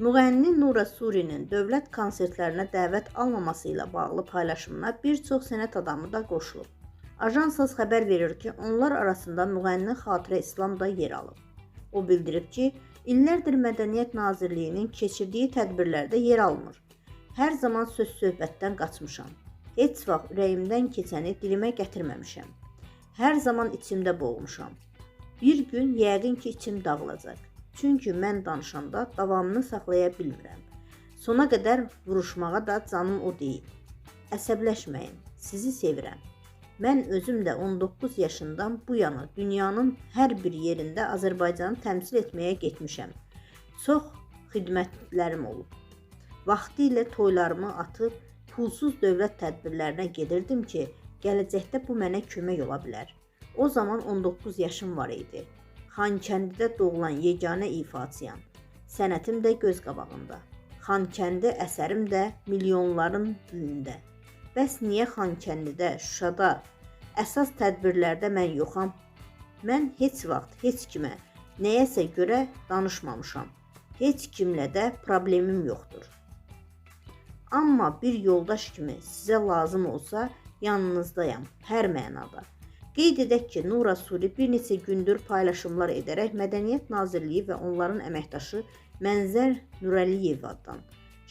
Müğənni Nura Surinin dövlət konsertlərinə dəvət almaması ilə bağlı paylaşımına bir çox sənət adamı da qoşulub. Ajansız xəbər verir ki, onlar arasında müğənni Xatirə İslam da yer alıb. O bildirib ki, illərdir Mədəniyyət Nazirliyinin keçirdiyi tədbirlərdə yer almır. Hər zaman söz-söhbətdən qaçmışam. Heç vaxt ürəyimdən keçəni dilimə gətirməmişəm. Hər zaman içimdə boğmuşam. Bir gün yəqin ki, içim dağılacaq. Çünki mən danışanda davamını saxlaya bilmirəm. Sona qədər vuruşmağa da canım o deyil. Əsəbləşməyin, sizi sevirəm. Mən özüm də 19 yaşından bu yana dünyanın hər bir yerində Azərbaycanı təmsil etməyə getmişəm. Çox xidmətlərim olub. Vaxtilə toylarımı atıb pulsuz dövlət tədbirlərinə gedirdim ki, gələcəkdə bu mənə kömək ola bilər. O zaman 19 yaşım var idi. Xankəndidə doğulan yeganə ifaçıyam. Sənətim də göz qabağında. Xankəndi əsərim də milyonların dilində. Bəs niyə Xankəndidə, Şuşada, əsas tədbirlərdə mən yoxam? Mən heç vaxt heç kimə, nəyəsə görə danışmamışam. Heç kimlə də problemim yoxdur. Amma bir yoldaş kimi sizə lazım olsa yanınızdayam, hər mənada. Qeyd edək ki, Nura Suri bir neçə gündür paylaşımlar edərək Mədəniyyət Nazirliyi və onların əməkdaşı Mənzər Nurəliyevdən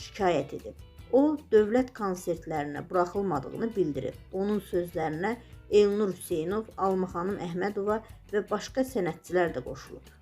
şikayət edib. O, dövlət konsertlərinə buraxılmadığını bildirib. Onun sözlərinə Elnur Hüseynov, Almıxanım Əhmədova və başqa sənətçilər də qoşulub.